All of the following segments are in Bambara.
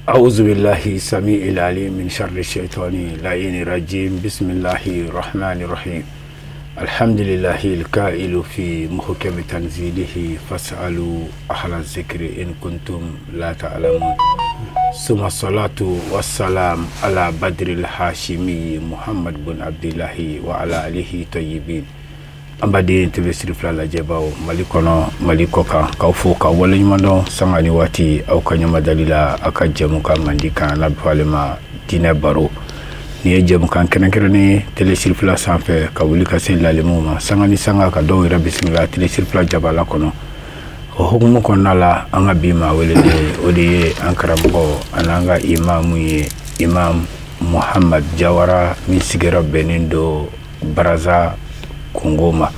أعوذ بالله السميع العليم من شر الشيطان اللعين الرجيم بسم الله الرحمن الرحيم الحمد لله القائل في محكم تنزيله فاسألوا أهل الذكر إن كنتم لا تعلمون ثم الصلاة والسلام على بدر الهاشمي محمد بن عبد الله وعلى آله طيبين ambadi tebesiri flala jebao malikono malikoka kaufuka wale nyumando sangani wati au kanyama dalila akajemuka mandika na bwalema dine baro ni jemuka kenekerene telesiri fla sanfe kawulika sela lemuma sangani sanga ka do ira bismillah telesiri fla jabala kono hukumu konala anga bima welede odi ankaramko ananga imamu ye imam Muhammad Jawara misigera benindo baraza Kongoma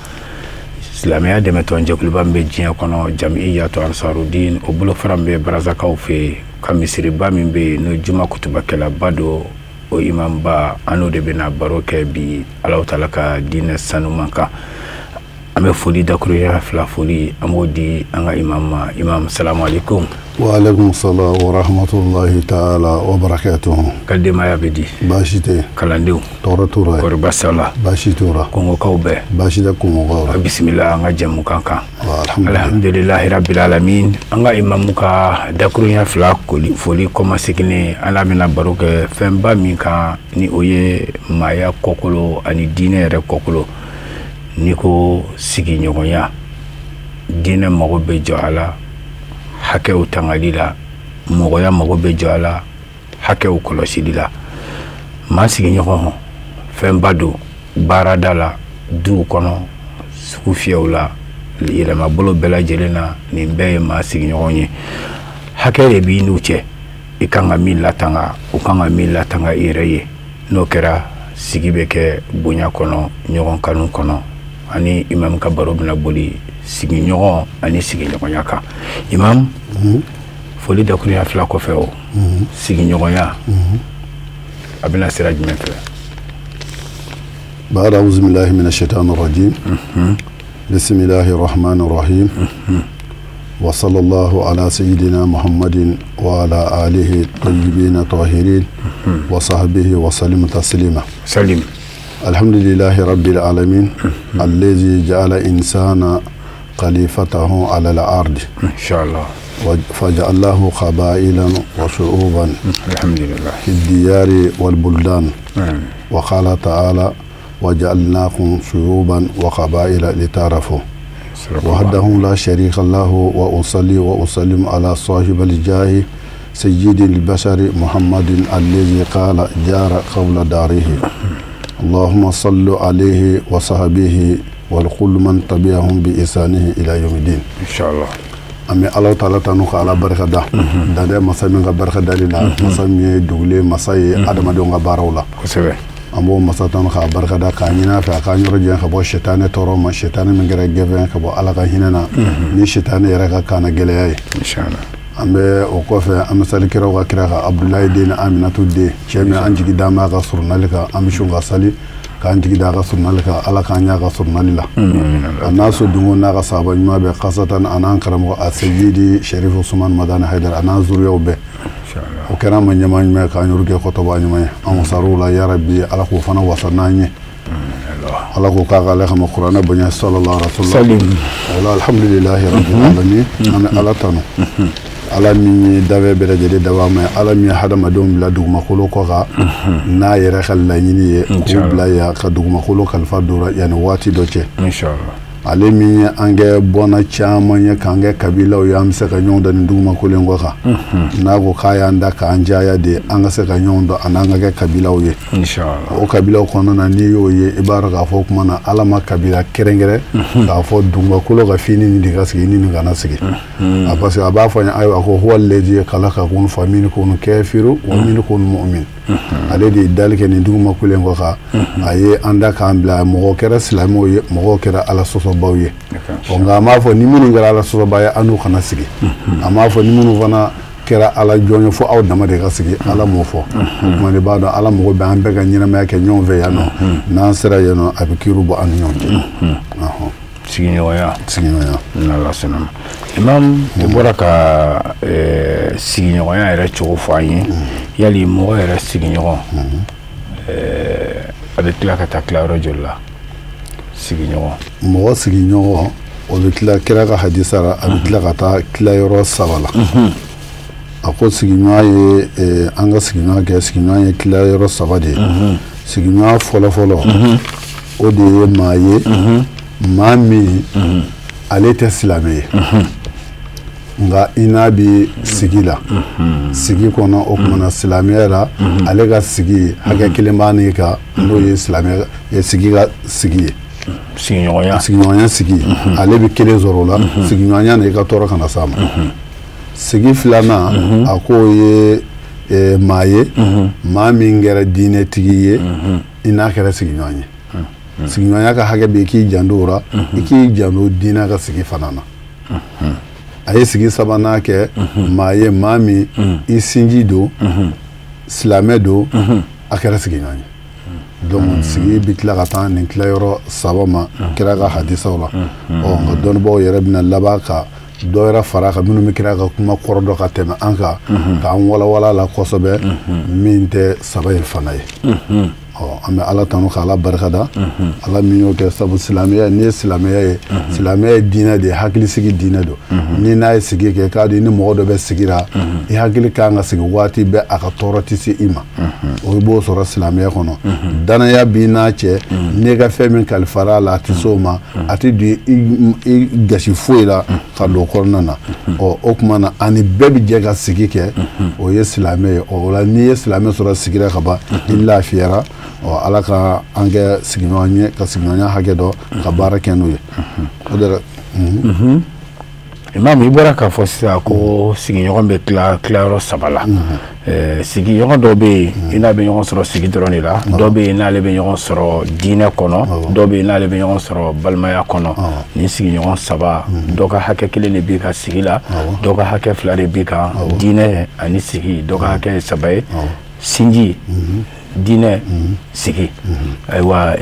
Islamia de metonje kulibambe jiya kono jam'iyyatu Ansarudin obulo farambe baraza kaufe kamisiri bamimbe no juma kutuba kala bado o imam ba anu de bena baroke bi Allah taala ka dine sanumanka ame foli dakuru ya fla foli amodi anga imam assalamu alaikum wa alaikum salam wa rahmatullahi ta'ala wa barakatuh kadema ya bidi bashite kalandew toratura korbasala bashitura kongo kaube bashida kongo bismillah anga jamu kanka alhamdulillah rabbil alamin anga imamuka dakuru ya fla foli koma sikine ala mina baroke femba minka ni oye maya kokolo ani dine re kokolo niko sigi nyogonya dine mago be joala hake utangalila mogoya mago be joala hake ukolosidila ma sigi nyogo fembado baradala du kono sukufiawla ila mabolo bela jelena ni mbe ma sigi nyogonye hake le bi nuche ikanga milatanga ukanga milatanga ireye nokera sigibeke bunya kono nyogon kanun kono ani imam ka baro bina boli sigi nyogon ani sigi nyogon yaka imam foli da kuri afla ko feo sigi nyogon ya abina siraj metre ba'da auzu billahi minash shaitanir rajim bismillahir rahmanir rahim wa sallallahu ala sayyidina muhammadin wa ala alihi tayyibin tahirin wa sahbihi wa sallim taslima salim الحمد لله رب العالمين الذي جعل إنسانا خليفته على الأرض إن شاء الله فجعله قبائلا وشعوبا الحمد لله في الديار والبلدان وقال تعالى وجعلناكم شعوبا وقبائل لتعرفوا وحده لا شريك له وأصلي وأسلم على صاحب الجاه سيد البشر محمد الذي قال جار قول داره اللهم صل عليه وصحبه والكل من تبعهم بإحسانه إلى يوم الدين إن شاء الله أمي الله تعالى تنوك على بركة ده ده مسامي بركة دليلا مسامي دولي مساي أدم دونغ بارولا كسبه أمو مساتن خا بركة ده كانينا في كاني رجع خبوا الشيطان تورو ما الشيطان من غير جبين خبوا على كهيننا ني الشيطان يرجع كان جلياي إن شاء الله ambe okofe amsali kirawa kiraka Abdullahi dina Aminatu de cheme anjigi dama ga surnalika amishu ga sali ka anjigi da ga surnalika ala ka nya ga surnalila anaso dungo na ga saba nyuma be khasatan anan karamo asayidi Sharif Usman Madani Haidar anan zuriyo be inshallah o kana manyama nyuma ka nyurge khotoba nyuma am sarula ya rabbi ala ko fana wasananye ala ko ka ga lekha Qur'ana banya sallallahu alaihi wasallam wala alhamdulillahi rabbil alamin ana ala tanu ala min dawe bere jede dawa ma ala min hadama dum la duguma kholo ko ga na yere khalla nyini ye ko bla ya ka duguma kholo kal fadura yani wati doce inshallah ale min ange bona chama nya kange kabila o yam se ka nyonda nduguma kholo ngoka na go kaya nda ka anjaya de anga se ka nyondo ananga ke kabila o ye inshallah o kabila ko na ni yo ye ibara ga fo kuma na ala ma kabila kerengere ga fo duguma kholo ga fini ni diga sigi ni ngana sigi abase aba fanya ayo ko huwa alladhi khalaqakum fa minkum kafiru wa minkum mu'min alladhi dalika ni duguma kholo ngoka aye anda ka ambla mo kera islamo ye mo kera ala soso bawye nga ma fo ni mini ngara ala soso baye anu kana sigi ama fo ni munu fana kera ala jonyo fo aw dama de ka sigi ala mo fo man ba do ala mo be ambe ga nyina ma ke nyon ve ya no na sera ye no abikiru bo anu nyon sigiɲɔgɔnya n'Ala sɔnna ma. Imam i bɔra ka sigiɲɔgɔnya yɛrɛ cogo fɔ an ye yali mɔgɔ yɛrɛ sigiɲɔgɔn a bɛ tila ka taa tila yɔrɔ joli la sigiɲɔgɔn mɔgɔ sigiɲɔgɔn o bɛ tila kira ka hadisa la a bɛ tila ka taa tila yɔrɔ 3 la a ko sigiɲɔgɔn ye an ka sigiɲɔgɔn kɛ sigiɲɔgɔn ye tila yɔrɔ 3 de ye sigiɲɔgɔn fɔlɔ o de ye maa ye maa min ale tɛ silamɛ ye nga i n'a bɛ sigi la sigi kɔnɔ o kumana silamɛya la ale ka sigi hakɛ kelen b'a n'i kan n'o ye silamɛ sigi ka sigi ye sigiɲɔgɔnya sigi ale bɛ kelen sɔrɔ o la sigiɲɔgɔnya na i ka tɔɔrɔ kana s'a ma sigi filanan a k'o ye maa ye maa min kɛra diinɛtigi ye i n'a kɛra sigiɲɔgɔn ye sigiɲɔgɔnya ka hakɛ bɛ i k'i janto o la i k'i janto diinɛ ka sigi fana na a ye sigi 3nan kɛ maa ye maa min i sinji don silamɛ don a kɛra sigiɲɔgɔn ye donc sigi bɛ tila ka taa nin tilayɔrɔ 3 ma kira ka hadisaw la nka dɔnnibaaw yɛrɛ bɛna laban ka dɔ yɛrɛ fara kan minnu bɛ kira ka kuma kɔrɔ dɔ ka tɛmɛ an kan k'an walawala la kosɛbɛ min tɛ 3 in fana ye an bɛ Ala tanu k'Ala barikada Ala min y'o kɛ sabu silamɛya n'i ye silamɛya ye silamɛya ye diinɛ de ye hakilisigi diinɛ don ni n'a ye sigi kɛ k'a di ni mɔgɔ dɔ bɛ sigira i hakili kan ka sigi waati bɛɛ a ka tɔɔrɔ tɛ se i ma o b'o sɔrɔ silamɛya kɔnɔ danaya b'i n'a cɛ n'i ka fɛn min kalifara a la a tɛ se o ma a tɛ don i gasi foyi la ka don kɔnɔna na o tuma na ani bɛɛ bɛ jɛ ka sigi kɛ o ye silamɛ ye o la n'i ye silamɛ sɔrɔ sigira ka ban i lafiyara Ala ka an kɛ sigiɲɔgɔn ye ka sigiɲɔgɔnya hakɛ dɔ ka baara kɛ n'o ye o de Imam i bɔra k'a fɔ sisan ko sigiɲɔgɔn bɛ tila yɔrɔ 3 la sigiɲɔgɔn dɔw bɛ yen i n'a bɛ ɲɔgɔn sɔrɔ sigi dɔrɔn de la dɔw bɛ yen n'ale bɛ ɲɔgɔn sɔrɔ diinɛ kɔnɔ dɔw bɛ yen n'ale bɛ ɲɔgɔn sɔrɔ balimaya kɔnɔ ni sigiɲɔgɔn 3 dɔw ka hakɛ kelen de b'i ka sigi la dɔw ka hakɛ 2 de b'i kan diinɛ ani sigi dɔw ka hakɛ ye 3 ye sinji diinɛ sigi ayiwa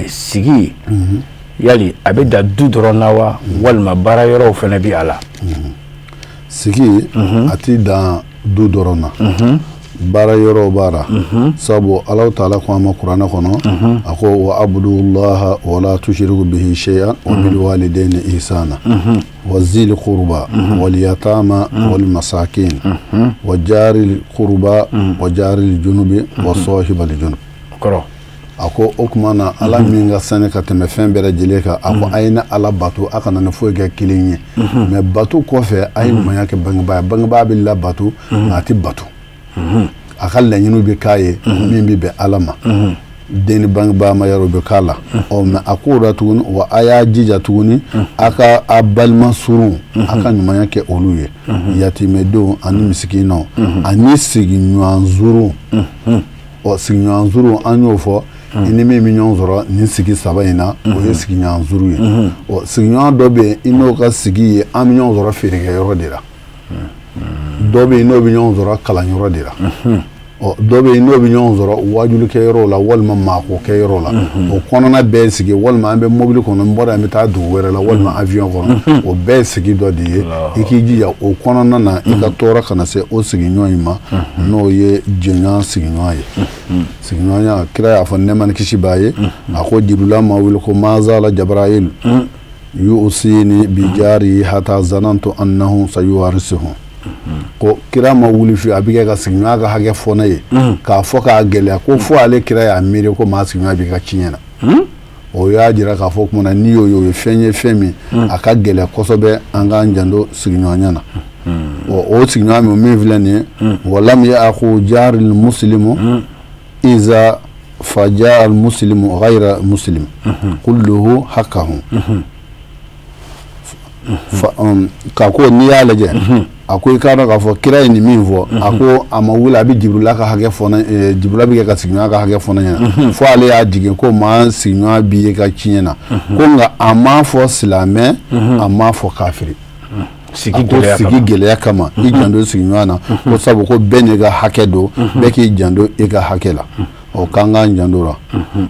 sigi yali a bɛ da du dɔrɔn na wa walima baara yɔrɔw fana bɛ a la sigi a tɛ dan du dɔrɔn na baara yɔrɔw b'a la sabu Alahu Taala ko an ma kuranɛ kɔnɔ a ko wa abudullaha wa la tushriku bihi shay'an wa bil walidayni ihsana wa zil qurba wal yatama wal masakin wa jaril qurba wa jaril junubi wa sahibal junub kɔrɔ a ko o tuma na Ala min ka sani ka tɛmɛ fɛn bɛɛ lajɛlen kan a ko a ye ne Ala bato a kana ne foyi kɛ kelen ye mais bato kɔfɛ a ye ɲumanya kɛ bangebaa ye bangebaa bɛ labato nka a tɛ bato a ka laɲiniw bɛ k'a ye min bɛ bɛn Ala ma den ni bangebaa ma yɔrɔ bɛ k'a la mais a ko la tuguni wa a y'a jija tuguni a ka a balima surun a ka ɲumanya kɛ olu ye yatimɛdenw ani misikinaw ani sigiɲɔgɔn zuru sigiɲɔgɔn zuru an y'o fɔ i ni min bɛ ɲɔgɔn sɔrɔ nin sigi 3 in na o ye sigiɲɔgɔn zuru ye sigiɲɔgɔn dɔ bɛ yen i n'o ka sigi ye an bɛ ɲɔgɔn sɔrɔ feerekɛyɔrɔ de la dɔ bɛ yen n'o bɛ ɲɔgɔn sɔrɔ kalanyɔrɔ de la dɔ bɛ yen n'o bɛ ɲɔgɔn sɔrɔ wajulikɛyɔrɔ la walima maakokɛyɔrɔ la o kɔnɔna bɛɛ ye sigi walima an bɛ mobili kɔnɔ n bɔra an bɛ taa dugu wɛrɛ la walima avion kɔnɔ o bɛɛ ye sigi dɔ de ye i k'i jija o kɔnɔna na i ka tɔɔrɔ kana se o sigiɲɔgɔn in ma n'o ye jɛɲɔgɔn sigiɲɔgɔn ye sigiɲɔgɔnya kira y'a fɔ nɛɛma ni kisi b'a ye a ko Jibirila ma wuli ko mazala Jabrayil yusini bijari hata zanantu annahu sayuwarisuhu ko kira ma wuli fi a bɛ kɛ ka sigiɲɔgɔnya ka hakɛ fɔ ne ye k'a fɔ k'a gɛlɛya ko fo ale kira y'a miiri ko maa sigiɲɔgɔnya b'i ka tiɲɛ na o y'a jira k'a fɔ kumana n'i y'o ye o ye fɛn ye fɛn min a ka gɛlɛya kosɛbɛ an k'an janto sigiɲɔgɔnya na o sigiɲɔgɔn min filɛ nin ye walam ya'khudh jari al-muslimu iza faja al-muslimu ghayra muslim kulluhu haqqahu k'a ko n'i y'a lajɛ a ko i k'a dɔn k'a fɔ kira ye nin min fɔ a ko a ma wuli a bɛ Jibirila ka hakɛ fɔ Jibirila bɛ kɛ ka sigiɲɔgɔnya ka hakɛ fɔ ne ɲɛna fo ale y'a jigin ko maa sigiɲɔgɔnya b'i ye ka tiɲɛ na ko nka a m'a fɔ silamɛ a m'a fɔ kafiri sigi gɛlɛya kama i janto sigiɲɔgɔn na ko sabu ko bɛɛ n'i ka hakɛ don bɛɛ k'i janto i ka hakɛ la o kanga njandura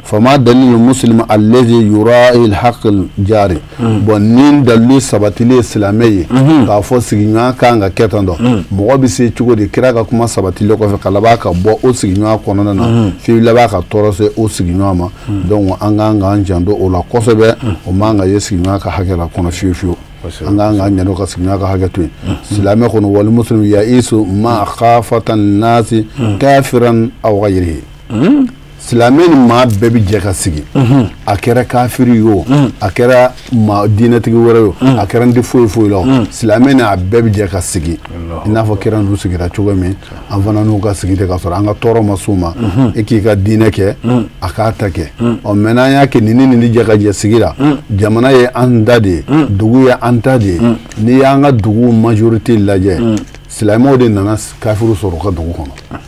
fama dalil muslim alladhi yura'i alhaq aljari bon nin dalu sabatili islamai ka fo siginya kanga ketando mo bi se chugo de kira ka kuma sabatili ko fe kalaba ka bo o siginya kono na fi laba ka torose o siginya ma donc anga njando o la kosebe o manga yesiginya ka hakela kono fiu anga nyano ka siginya ka hagatu islamai kono wal muslim ya isu ma khafatan nasi kafiran aw ghayrihi silamɛni maa bɛɛ bɛ jɛ ka sigi a kɛra kafiri yo a kɛra maa diinɛtigi wɛrɛ yo a kɛra n tɛ foyi foyi la silamɛni a bɛɛ bɛ jɛ ka sigi i n'a fɔ kira n'u sigira cogo min an fana n'u ka sigi de ka sɔrɔ an ka tɔɔrɔ ma s'u ma e k'i ka diinɛ kɛ a k'a ta kɛ ɔ mɛ n'an y'a kɛ nin ni nin jɛ ka jɛ sigi la jamana ye an da de ye dugu ye an ta de ye n'i y'an ka dugu majorité lajɛ silamɛw de nana kafiru sɔrɔ u ka dugu kɔnɔ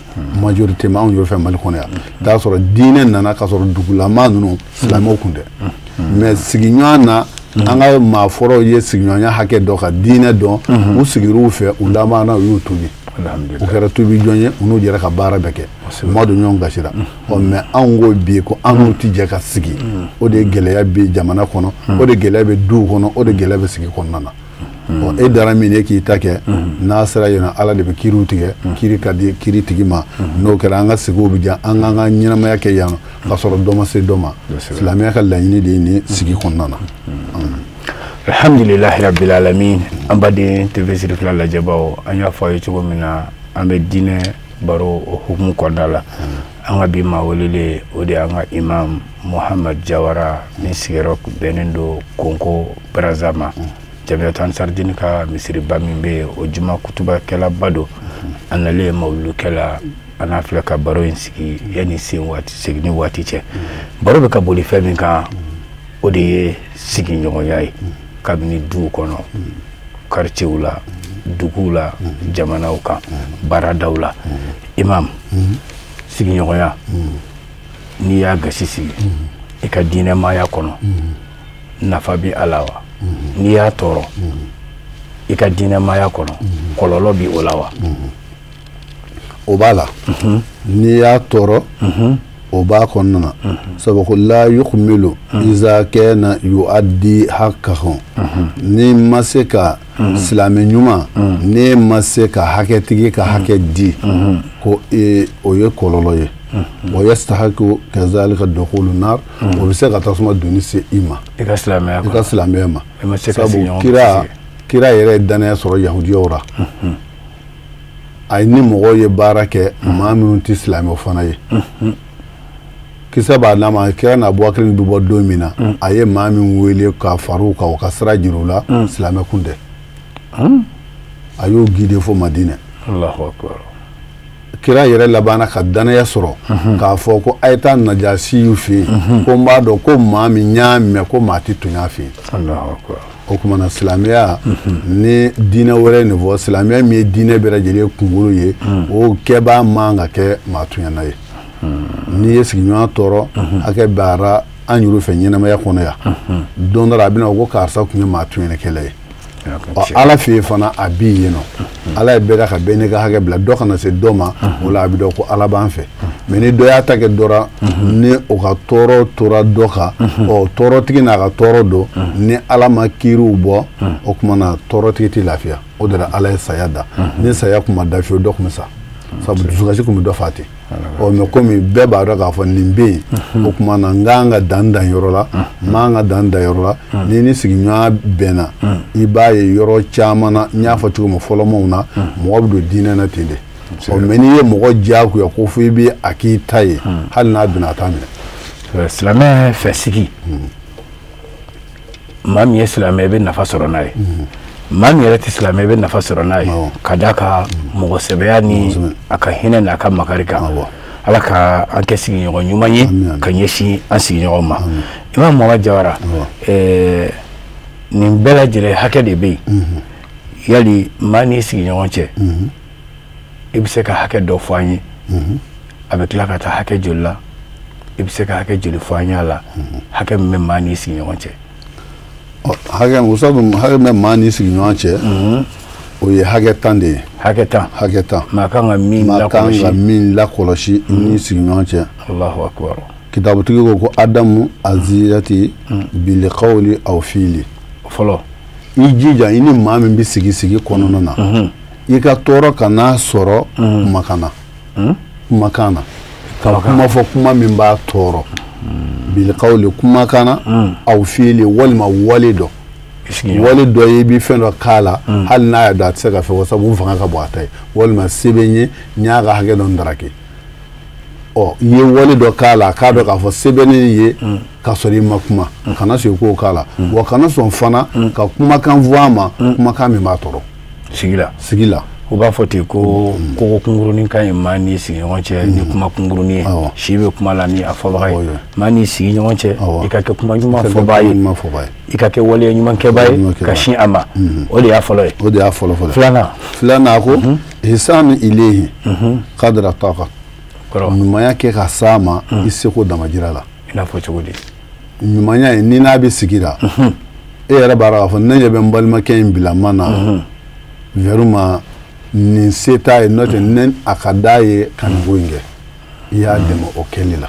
majorité ma anw yɔrɔ fɛ Mali kɔnɔ yan t'a sɔrɔ diinɛ nana ka sɔrɔ dugulama ninnu silamɛw kun tɛ mais sigiɲɔgɔn na an ka maafɔrɔw ye sigiɲɔgɔnya hakɛ dɔ ka diinɛ dɔn u sigir'u fɛ u labanna u y'u tobi u kɛra tobi jɔn ye u n'u yɛrɛ ka baara bɛɛ kɛ u ma don ɲɔgɔn gasira mais anw ko bi ko an n'u tɛ jɛ ka sigi o de gɛlɛya bɛ jamana kɔnɔ o de gɛlɛya bɛ duw kɔnɔ o de gɛlɛya bɛ sigi kɔnɔna na e dara min ye k'i ta kɛ n'a sera yen ala de bɛ kiriw tigɛ kiri ka di kiri tigi ma n'o kɛra an ka sigiw bɛ diya an k'an ka ɲɛnamaya kɛ yan ka sɔrɔ dɔ ma se dɔ ma silamɛya ka laɲini de ye nin sigi kɔnɔna na alhamdulilahi rabbil alamin an baden TV Siri Fila lajɛbaw an y'a fɔ a ye cogo min na an bɛ diinɛ baro o hukumu kɔnɔna la an ka bi maa welelen o de an ka imam Muhamad Jawara min sigiyɔrɔ bɛnnen don Konko Brazza ma Jamiyatu Ansardine ka misiriba min bɛ yen o juma kutubakɛlaba don a nalen mawulukɛla a n'a filɛ ka baro in sigi yanni segini waati cɛ baro bɛ ka boli fɛn min kan o de ye sigiɲɔgɔnya ye kabini duw kɔnɔ quartierw la duguw la jamanaw kan baaradaw la imam sigiɲɔgɔnya n'i y'a gasi sigi i ka diinɛmaya kɔnɔ nafa bɛ a la wa n'i y'a tɔɔrɔ i ka diinɛmaya kɔnɔ kɔlɔlɔ bi o la wa o b'a la n'i y'a tɔɔrɔ o b'a kɔnɔna na sabu ko la yukhmilu iza kana yuaddi haqqahu ni ma se ka silamɛ ɲuman ne ma se ka hakɛtigi ka hakɛ di ko o ye kɔlɔlɔ ye wa yastahiqu kazalika dukhulu nar o bɛ se ka tasuma doni se i ma i ka silamɛya ma sabu kira yɛrɛ ye danaya sɔrɔ yahudiyaw ra a ni mɔgɔw ye baara kɛ maa minnu tɛ silamɛw fana ye kisa b'a n'a ma kira n'a Abubakar bɛ bɔ don min na a ye maa min wele ka far'u kan o ka sira jira u la silamɛ kun tɛ a y'o guider fo Madinɛ Allahu akbar kira yɛrɛ labanna ka danaya sɔrɔ k'a fɔ ko a ye taa Najasiyu fɛ yen ko n b'a dɔn ko maa min y'a mɛn ko maa tɛ tun y'a fɛ yen Allahu akbar o tuma na silamɛya ni diinɛ wɛrɛ nin fɔ silamɛya min ye diinɛ bɛɛ lajɛlen kunkolo ye o kɛbaa man ka kɛ maa tuɲɛna ye n'i ye sigiɲɔgɔn tɔɔrɔ hakɛ bɛra an yɛrɛ fɛ ɲɛnamaya kɔnɔ yan don dɔ la a bɛna ko karisa tun ye maa tuɲɛnɛkɛla ye ala fɛ yen fana a b'i yen nɔ ala ye bɛɛ ka bɛɛ n'i ka hakɛ bila dɔ kana se dɔ ma o la a bɛ dɔn ko ala b'an fɛ mɛ ni dɔ y'a ta kɛ dɔ la ni o ka tɔɔrɔ tora dɔ kan ɔ tɔɔrɔtigi n'a ka tɔɔrɔ don ni ala ma kiiriw bɔ o tuma na tɔɔrɔtigi tɛ lafiya o de la ala ye saya da ni saya tun ma da fiyewu dɔ tun bɛ sa sabu dusukasi tun bɛ dɔ fa ten ɔ mɛ komi bɛɛ b'a dɔn k'a fɔ nin bɛ yen o tuma na n k'an ka dan yɔrɔ la n m'an ka dan yɔrɔ la ni sigiɲɔgɔn bɛnna i b'a ye yɔrɔ caman na n y'a fɔ cogo min fɔlɔmaw na mɔgɔ bɛ don diinɛ na ten de ɔ mɛ n'i ye mɔgɔ diyagoya ko fo i bɛ a k'i ta ye hali n'a donna a t'a minɛ silamɛ fɛ sigi maa min ye silamɛ i bɛ nafa sɔrɔ n'a ye maa min yɛrɛ tɛ silamɛ i bɛ nafa sɔrɔ n'a ye ka d'a ka mɔgɔ sɛbɛya ni a ka hinɛ n'a ka makari kan ala ka an kɛ sigiɲɔgɔn ɲuman ye ka ɲɛsin an sigiɲɔgɔn ma imam Muhamad Jawara nin bɛɛ lajɛlen hakɛ de bɛ yen yali maa ni sigiɲɔgɔn cɛ i bɛ se ka hakɛ dɔ fɔ an ye a bɛ tila ka taa hakɛ joli la i bɛ se ka hakɛ joli fɔ an ye a la hakɛ min bɛ maa ni sigiɲɔgɔn cɛ hakɛ min bɛ maa ni sigiɲɔgɔn cɛ o ye hakɛ 10 de ye haketa ma kan ka min lakɔlɔsi ni sigiɲɔgɔn cɛ. Allahu akbar. Kitabutigi ko adamu aziyati bil qawli aw fi'li. Fɔlɔ i jija i ni maa min bɛ sigi kɔnɔna na i ka tɔɔrɔ ka n'a sɔrɔ kumakan na ka kuma fɔ kuma min b'a tɔɔrɔ bil qawli kumakan na aw fi'li walima wale dɔ i bɛ fɛn dɔ k'a la hali n'a y'a dɔn a tɛ se ka fɛ sabu fanga ka bɔ a ta ye walima se bɛ n ye n y'a ka hakɛ dɔ ndaraki i ye wale dɔ k'a la k'a dɔn k'a fɔ se bɛ ne ye ka sɔrɔ i ma kuma kana sɔn i k'o k'a la wa kana sɔn fana ka kumakan fɔ a ma kumakan min b'a tɔɔrɔ sigi la u b'a fɔ ten ko kogo kungurunin ka ɲi maa ni sigiɲɔgɔn cɛ ni kuma kungurunin ye si bɛ kuma la ni a fɔbaga ye maa ni sigiɲɔgɔn cɛ i ka kɛ kuma ɲuman fɔbaa ye i ka kɛ waleya ɲuman kɛbaa ye ka sin a ma o de y'a fɔlɔ ye filanan ko ihsanu ilayhi qadra taqa ɲumanya kɛ ka s'a ma i seko damajira la i n'a fɔ cogo di ɲumanya ye ni n'a bɛ sigi la e yɛrɛ b'a dɔn k'a fɔ ne ɲɛ bɛ n balimakɛ in bila ma na vraiment nin se t'a ye n'o tɛ ne a ka d'a ye ka nin ko in kɛ i y'a dɛmɛ o kɛli la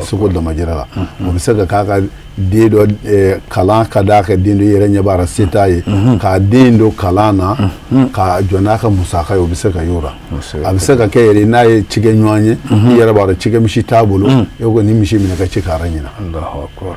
seko damajira la o bɛ se ka k'a ka den dɔ kalan ka d'a ka den dɔ i yɛrɛ ɲɛ b'a la se t'a ye k'a den dɔ kalan na ka jɔ n'a ka musaka ye o bɛ se ka y'o la a bɛ se ka kɛ yɛrɛ n'a ye cikɛ ɲɔgɔn ye i yɛrɛ b'a dɔn cikɛ misi t'a bolo e ko ni misi minɛ ka ci k'ara ɲina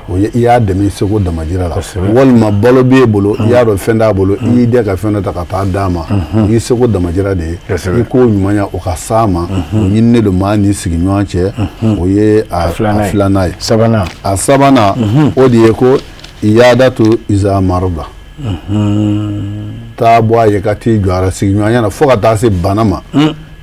o i y'a dɛmɛ seko damajira la walima balo b'e bolo i y'a dɔn fɛn t'a bolo i y'i den ka fɛn dɔ ta ka taa d'a ma o y'i seko damajira de ye i k'o ɲumanya o ka s'a ma o ɲininen don maa ni sigiɲɔgɔn cɛ o ye a filanan ye a sabanan o de ye ko iyadatu iza marba taa bɔ a ye ka t'i jɔ a la sigiɲɔgɔnya na fo ka taa se bana ma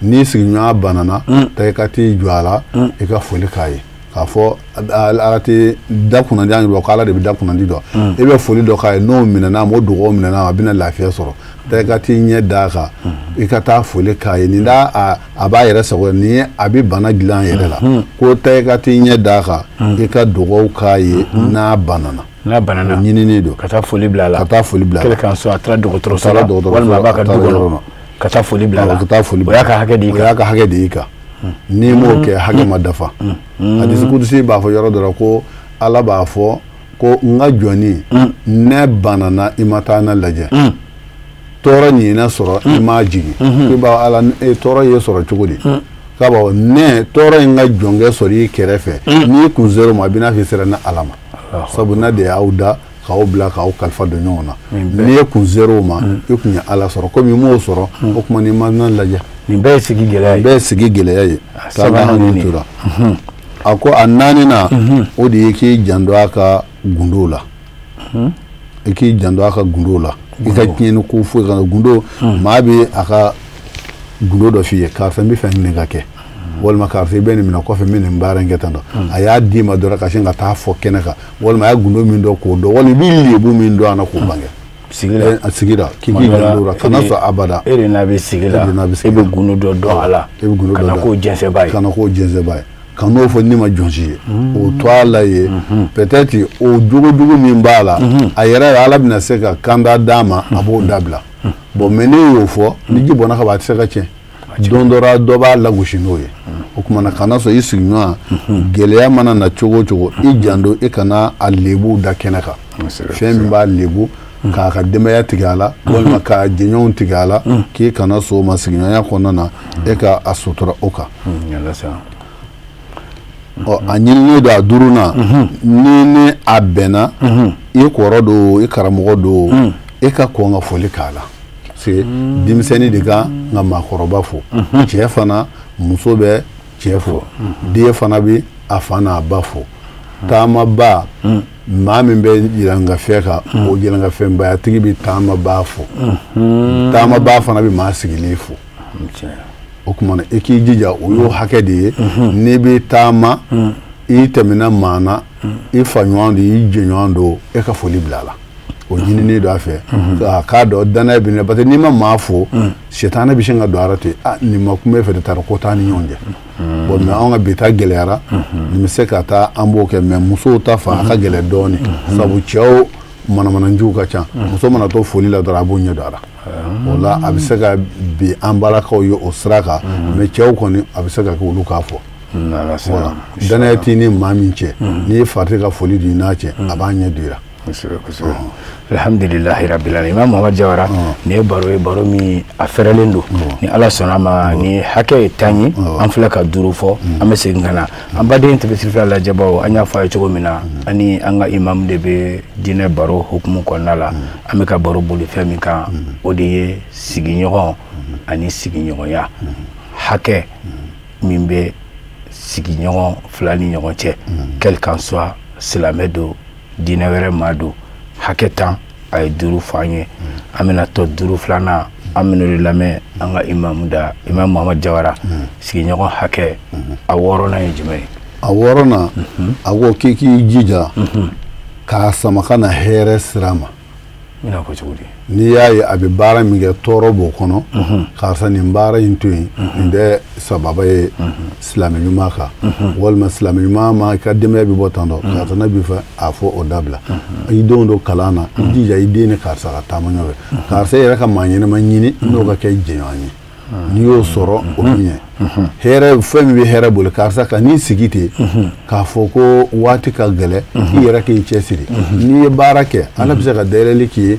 ni sigiɲɔgɔnya banana taa i ka t'i jɔ a la i ka foli k'a ye k'a fɔ ala tɛ da kunnandi an yɛrɛ ko ala de bɛ da kunnandi dɔn i bɛ foli dɔ k'a ye n'o minɛna ma o dugawu minɛna a bɛna lafiya sɔrɔ taa i ka t'i ɲɛ d'a kan i ka taa foli k'a ye nin da a b'a yɛrɛ sago nin ye a bɛ bana dilan yɛrɛ la ko taa i ka t'i ɲɛ d'a kan i ka dugawu k'a ye n'a banana o ɲinini don ka taa foli bila a la kɛlɛ kan so a taara dɔgɔtɔrɔso la walima a b'a ka du kɔnɔ ka taa foli bila a la o y'a ka hakɛ de y'i kan n'i m'o kɛ hakɛ ma dafa hadisi kudusi b'a fɔ yɔrɔ dɔ la ko ala b'a fɔ ko n ka jɔnni ne banana i ma taa ne lajɛ tɔɔrɔ ɲinɛ sɔrɔ i m'a jigi k'i b'a ala tɔɔrɔ ye sɔrɔ cogo di k'a b'a ne tɔɔrɔ in ka jɔnkɛ sɔrɔ i kɛrɛfɛ n'i kun ser'o ma a bɛ n'a fɔ i sera ne ala ma sabu ne de y'aw da k'aw bila k'aw kalifa don ɲɔgɔn na n'i ye kun ser'o ma i kun ye ala sɔrɔ komi i m'o sɔrɔ o tuma n'i ma ne lajɛ nin bɛɛ ye sigi gɛlɛya ye sabanan tora a ko a naaninan o de ye k'i janto a ka gundo la i k'i janto a ka gundo la i ka tiɲɛni ko foyi kana gundo maa bɛ a ka gundo dɔ f'i ye karisa n bɛ fɛ nin ka kɛ walima karisa i bɛ nin minɛ kɔfɛ n bɛ nin baara in kɛ tan dɔ a y'a d'i ma dɔrɔn ka sin ka taa fɔ kɛnɛ kan walima a ye gundo min dɔn k'o dɔn walima i bɛ lebu min dɔn a na k'o bange sigira k'i janto kana sɔn abada e de n'a bɛ sigi la e bɛ gundo dɔ dɔn a la kana k'o jɛnsɛnba ye ka n'o fɔ ni ma jɔnsi ye o to a la ye peut-être o jogojugu min b'a la a yɛrɛ ala bɛna se ka kanda d'a ma a b'o dabila bon mais ne y'o fɔ ni ji bɔnna ka ban a tɛ se ka tiɲɛ don dɔ b'a lagosi n'o ye o kumana kana sɔn i sigiɲɔgɔn gɛlɛya mana na cogo o cogo i janto i kana a lebu da kɛnɛ kan fɛn min b'a lebu k'a ka denbaya tigɛ a la walima k'a jɛɲɔgɔnw tigɛ a la k'i kana sɔn o ma sigiɲɔgɔnya kɔnɔna na e ka a sutura o kan a ɲinini don a duurunan ni a bɛnna i kɔrɔ don i karamɔgɔ don e ka kɔn ka foli k'a la parce que denmisɛnnin de kan ka maakɔrɔba fo cɛ fana muso bɛ cɛ fo den fana bɛ a fa n'a ba fo taamaba maa min bɛ yɛlɛngafɛn kan o yɛlɛngafɛnbayatigi bɛ taamaba fo taamaba fana bɛ maa sigilen fo o kumana i k'i jija o y'o hakɛ de ye n'i bɛ taama i tɛmɛna maa na i fa ɲɔgɔn don i jɛɲɔgɔn don e ka foli bila a la o ɲinini don a fɛ k'a dɔn danaya bɛ ne parce que n'i ma maa fo sitana bɛ sin ka don a la ten nin ma kun bɛ fɛ de taara ko t'an ni ɲɔgɔn cɛ bon mais anw ka bi ta gɛlɛyara nin bɛ se ka taa an b'o kɛ mais musow ta fan a ka gɛlɛn dɔɔnin sabu cɛw manamananjiw ka ca muso mana to foli la dɔrɔn a b'o ɲɛ don a la o la a bɛ se ka bi an balakaw ye o sira kan mais cɛw kɔni a bɛ se ka kɛ olu k'a fɔ voilà danaya t'i ni maa min cɛ n'i ye farati ka foli di i n'a cɛ a b'a ɲɛ don i la kosɛbɛ alhamdulilahi rabbil alamin Imam Muhamad Jawara ni ye baro min a fɛrɛlen don ni ala sɔnna ma ni hakɛ ye 10 ye an filɛ ka 5 fɔ an bɛ segin ka na an baden tɛbɛsirifɛ lajɛbaw an y'a fɔ a ye cogo min na ani an ka imam de bɛ diinɛ baro hukumu kɔnɔna la an bɛ ka baro boli fɛn min kan o de ye sigiɲɔgɔn ani sigiɲɔgɔnya hakɛ min bɛ sigiɲɔgɔn fila ni ɲɔgɔn cɛ quel qu'en soit silamɛ don diinɛ wɛrɛ maa don hakɛ 10 a ye 5 fɔ an ye an bɛna tɔ 5 filanan an bɛna de lamɛn an ka imamu da Imam Muhamad Jawara sigiɲɔgɔn hakɛ a 6nan ye jumɛn ye a 6nan a ko k'i k'i jija k'a sama ka na hɛrɛ sira ma mina ko cogo di n'i y'a ye a bɛ baara min kɛ tɔɔrɔ b'o kɔnɔ karisa nin baara in to yen nin bɛ sababa ye silamɛ ɲuman kan walima silamɛ ɲuman ma i ka denbaya bɛ bɔ tan dɔ karisa ne bɛ fɛ a fɔ o dabila i denw don kalan na i jija i den ni karisa ka taama ɲɔgɔn karisa yɛrɛ ka maa ɲɛnɛma ɲini n'o ka kɛ jɛɲɔgɔn ye n'i y'o sɔrɔ o bɛ ɲɛ hɛrɛ fɛn min bɛ hɛrɛ bolo karisa ka n'i sigi ten k'a fɔ ko waati ka gɛlɛ i yɛrɛ k'i cɛsiri n'i ye baara kɛ ala bɛ se ka dayɛlɛli k'i ye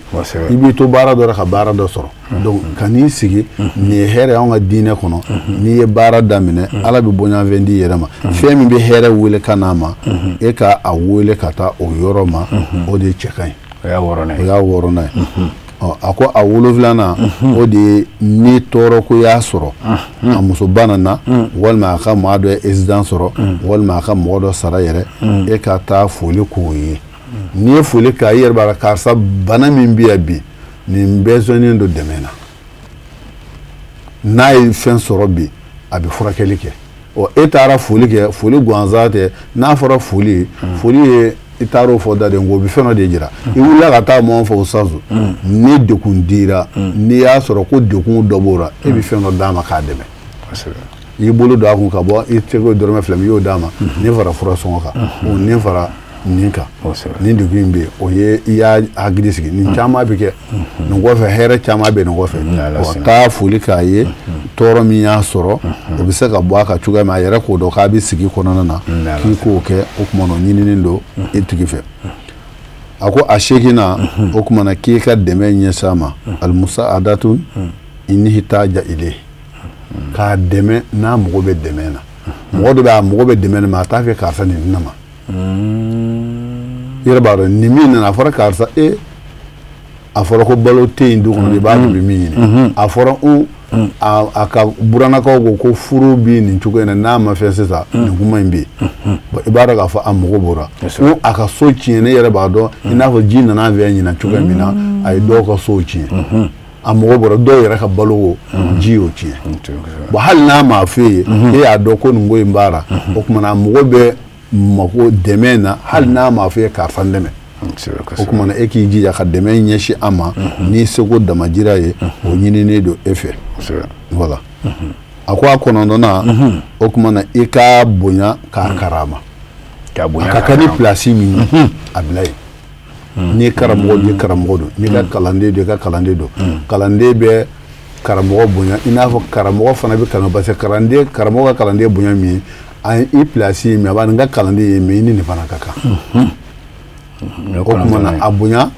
i b'i to baara dɔ la ka baara dɔ sɔrɔ donc ka n'i sigi nin ye hɛrɛ anw ka diinɛ kɔnɔ n'i ye baara daminɛ ala bɛ boɲanfɛn di yɛrɛ ma fɛn min bɛ hɛrɛ wele ka n'a ma e ka a wele ka taa o yɔrɔ ma o de cɛ ka ɲi o y'a 6nan ye a ko a 7nan o de ye ni tɔɔrɔ ko y'a sɔrɔ a muso banana walima a ka maa dɔ ye accident sɔrɔ walima a ka mɔgɔ dɔ sara yɛrɛ e ka taa foli k'o ye n'i ye foli k'a i yɛrɛ b'a la karisa bana min bɛ yan bi nin besonnen don dɛmɛ na n'a ye fɛn sɔrɔ bi a bɛ furakɛli kɛ e taara foli kɛ foli gansan tɛ n'a fɔra foli ye i taar'o fɔ da de ngo bi fɛn dɔ de jira i wulila ka taa mɔgɔ fɔ o sazu ni dekun dira n'i y'a sɔrɔ ko dekun dɔ b'o la e bɛ fɛn dɔ d'a ma k'a dɛmɛ i bolo don a kun ka bɔ i tɛgɛ dɔrɔmɛ 2 i y'o d'a ma nin fara fura sɔngɔ kan nin fara nin kan nin dekun in bɛ yen o ye i y'a hakili sigi nin caman bɛ kɛ nin kɔfɛ hɛrɛ caman bɛ nin kɔfɛ taa foli k'a ye tɔɔrɔ min y'a sɔrɔ o bɛ se ka bɔ a ka cogoya min a yɛrɛ k'o dɔn k'a bɛ sigi kɔnɔna na k'i k'o kɛ o tuma na o ɲininen don e tigi fɛ a ko a 8nan o tuma na k'i ka dɛmɛ ɲɛsin a ma alimusa adatu i ni hitaja ile k'a dɛmɛ n'a mago bɛ dɛmɛ na mɔgɔ dɔ bɛ a mago bɛ dɛmɛ na ma a t'a fɛ karisa nin na ma yɛrɛ b'a dɔn ni min nana a fɔra karisa a fɔra ko balo tɛ yen du kɔnɔ i b'a dun bɛ min ɲini a fɔra a ka buranakaw ko furu bi nin cogo in na n'a ma fɛn sisan nin kuma in bɛ yen i b'a dɔn k'a fɔ a mago bɔra ko a ka so tiɲɛ ne yɛrɛ b'a dɔn i n'a fɔ ji nana fɛ ɲinan cogo min na a ye dɔw ka so tiɲɛ a mago bɔra dɔw yɛrɛ ka balo ji y'o tiɲɛ bon hali n'a ma f'e ye e y'a dɔn ko nin ko in b'a la o kumana a mago bɛ mako dɛmɛ na hali n'a ma f'e ye karisa dɛmɛ o kumana e k'i jija ka dɛmɛ ɲɛsin a ma n'i seko damajira ye o ɲininen don e fɛ voilà a ko a 9nan o kumana i ka bonya k'a karama a ka kɛ ni place min ye a bila yen n'i karamɔgɔ ni karamɔgɔ don n'i ka kalanden don i ka kalanden don kalanden bɛ karamɔgɔ bonya i n'a fɔ karamɔgɔ fana bɛ kalanden parce que karamɔgɔ ka kalanden bonya min ye i place min a b'a nin ka kalanden ye mais i ni nin fana ka kan o kumana a bonya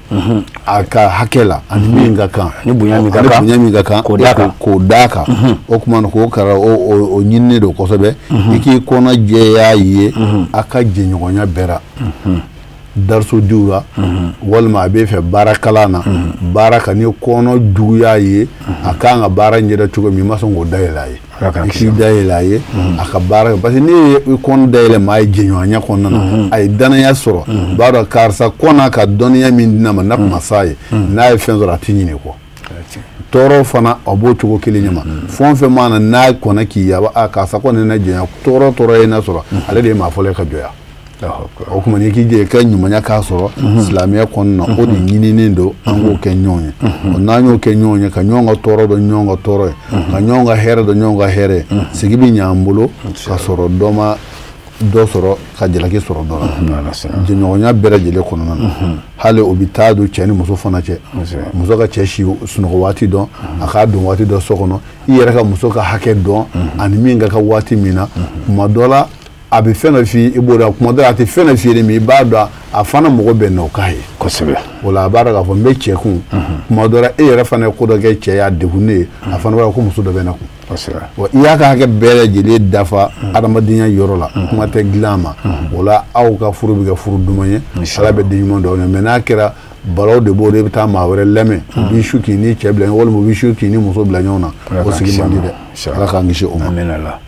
a ka hakɛ la ani min ka kan ni bonya min ka kan k'o d'a kan o kumana k'o kɛra o ɲininen don kosɛbɛ i k'i kɔnɔ jɛya ye a ka jɛɲɔgɔnya bɛra dariso diw la walima a bɛ fɛ baara kalan na baara ka ni kɔnɔ juguya ye a kan ka baara ɲɛdɔn cogo min i ma sɔn k'o dayɛlɛ a ye i k'i dayɛlɛ a ye a ka baara kɛ parce que n'i ye kɔnɔ dayɛlɛ maa ye jɛɲɔgɔnya kɔnɔna na a ye danaya sɔrɔ b'a dɔn karisa kɔnɔ ka dɔnniya min di ne ma n'a kuma s'a ye n'a ye fɛn sɔrɔ a tɛ ɲinɛ kɔ tɔɔrɔ fana a b'o cogo kelen ɲɛ ma fɛn o fɛn mana n'a kɔnɔ k'i ye a karisa kɔni na jɛnya tɔɔrɔ ye na sɔrɔ ale de ye maa fɔlɔ ye ka jɔya o kuma n'i k'i jɛ i ka ɲumanya k'a sɔrɔ silamɛya kɔnɔna na o de ɲininen don an k'o kɛ ɲɔgɔn ye n'an y'o kɛ ɲɔgɔn ye ka ɲɔgɔn ka tɔɔrɔ dɔn ɲɔgɔn ka tɔɔrɔ ye ka ɲɔgɔn ka hɛrɛ dɔn ɲɔgɔn ka hɛrɛ sigi bɛ ɲɛ an bolo ka sɔrɔ dɔ ma dɔ sɔrɔ ka jalaki sɔrɔ dɔ la jɛɲɔgɔnya bɛɛ lajɛlen kɔnɔna na hali o bɛ taa don cɛ ni muso fana cɛ muso ka cɛ si sunɔgɔ waati dɔn a k'a don waati dɔ so kɔnɔ i yɛrɛ ka muso ka hakɛ dɔn ani min ka waati min na kuma dɔ la a bɛ fɛn dɔ f'i i b'o dɔn kuma dɔ la a tɛ fɛn dɔ f'i ye mais i b'a dɔn a fana mɔgɔ bɛ n'o k'a ye kosɛbɛ o la a b'a dɔn k'a fɔ n bɛ cɛ kun kuma dɔ la e yɛrɛ fana ye ko dɔ kɛ cɛ y'a degunnen ye a fana b'a dɔn ko muso dɔ bɛ na kun kosɛbɛ wa i y'a ka hakɛ bɛɛ lajɛlen dafa adamadenya yɔrɔ la kuma tɛ dilan ma o la aw ka furu bɛ kɛ furu duman ye ala bɛ den ɲuman dɔn mais n'a kɛra balaw de b'o de bɛ taa maa wɛrɛ lamɛn u b'i su k'i ni cɛ bila ɲɔgɔn walima u b'i su k'i ni muso bila ɲɔgɔn na o sigi man di dɛ ala k'an kisi o ma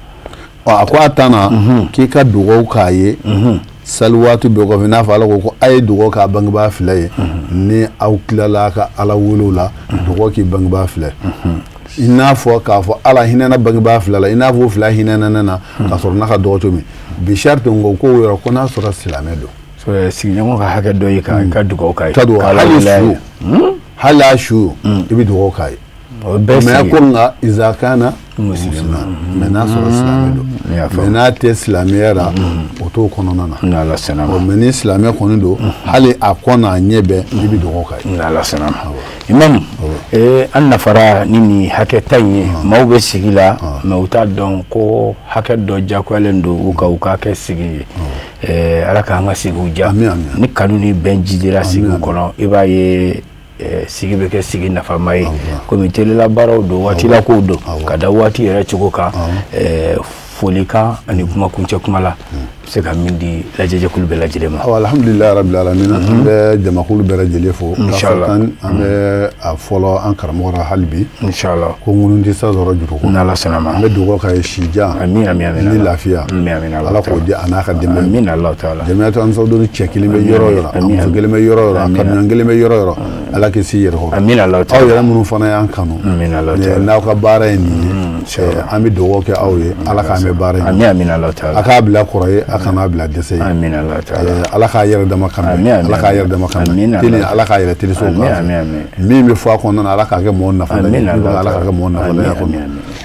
a ko a tan na k'i ka dugawu k'a ye sali waati bɛɛ kɔfɛ n'a fɔ ala ko a ye dugawu k'a bangebaa fila ye ni aw tilala a ka ala welew la dugawu k'i bangebaa fila i n'a fɔ k'a fɔ ala hinɛna bangebaa fila la i n'a fɔ o fila hinɛna ne na ka sɔrɔ n'a ka dɔgɔ cogo min bi sariti n ko k'o yɔrɔ ko n'a sɔrɔ silamɛ don sigiɲɔgɔn ka hakɛ dɔ ye ka dugawu k'a ye hali a su i bɛ dugawu k'a ye mais ko nka izakana muslima mais n'a sɔrɔ silamɛ don mais n'a tɛ silamɛya la o t'o kɔnɔna na mais ni silamɛ kɔni don hali a kɔ n'a ɲɛ bɛɛ i bɛ dugawu k'a ye imam an nafara ni nin hakɛ ta in ye maaw bɛ sigi la mais u t'a dɔn ko hakɛ dɔ diyagoyalen don u ka kɛ sigi ye ala k'an ka sigiw diya ni kanu ni bɛn jidira sigiw kɔnɔ i b'a ye sigi bɛ kɛ sigi nafama ye komi telela baaraw don waati la kow don ka da waati yɛrɛ cogo kan folikan ani kuma kuncɛ kuma la se ka min di lajɛjɛkulu bɛɛ lajɛlen ma alhamdulilayi rabbil alamin an bɛ jamakulu bɛɛ lajɛlen fo inshallah an bɛ a fɔlɔ an karamɔgɔ la hali bi inshallah ko ŋunu tɛ sa sɔrɔ juruko n'ala sɔnna ma an bɛ dugawu k'a ye sijan ni lafiya ala k'o di a n'a ka denbaya jamiyatu ansarudun cɛ kelen bɛ yɔrɔ o yɔrɔ a muso kelen bɛ yɔrɔ o yɔrɔ a kanuɲɔgɔn kelen bɛ yɔrɔ o yɔrɔ ala k'i si yɛrɛ kɔrɔ aw yɛrɛ minnu fana y'an kanu n'aw ka baara ye nin ye an bɛ dugawu kɛ aw ye ala k'an bɛ baara in a k'a bila kɔrɔ ye a kana bila dɛsɛ ye ala k'a yɛrɛ dama kan ala k'a yɛrɛ dama kan teli ala k'a yɛrɛ teliso min bɛ fɔ a kɔnɔna ala k'a kɛ mɔgɔ nafa ala k'a kɛ mɔgɔ nafa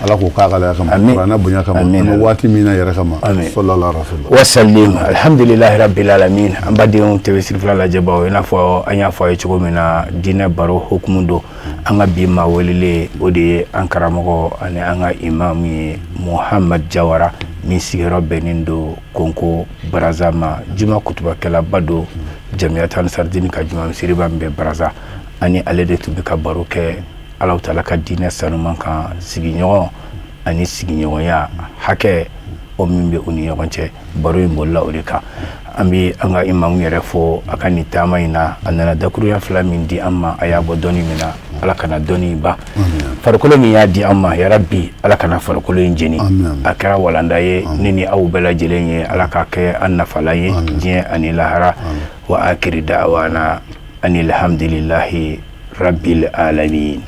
ala k'o k'a ka laya kama kuranɛ bonya kama an waati min na yɛrɛ kama sallallahu alaihi wa sallam alhamdulillahi rabbil alamin an badenw tv sirifila lajɛbaw i n'a fɔ an y'a fɔ a ye cogo min na diinɛ baro hukumu don an ka bi maa welelen o de ye an karamɔgɔ ani an ka imam ye Muhamad Jawara min sigiyɔrɔ bɛnnen don Konko Baraza ma juma kutubakɛlaba don jamiyatu ansarudin ka juma misiriba min bɛ Baraza ani ale de tun bɛ ka baro kɛ Alahu Taala ka diinɛ sanuman kan sigiɲɔgɔn ani sigiɲɔgɔnya hakɛ o min bɛ u ni ɲɔgɔn cɛ baro in bolila o de kan an bɛ an ka imamu yɛrɛ fɔ a ka nin taama in na a nana dakuruya fila min di an ma a y'a bɔ dɔnni min na ala kana dɔnni ba farikolo min y'a di an ma yarabi ala kana farikolo in jeni a kɛra walanda ye ne ni aw bɛɛ lajɛlen ye ala k'a kɛ an nafalan ye diɲɛ ani lahara wa akiri da'wana anil hamdulillahi rabbil alamin.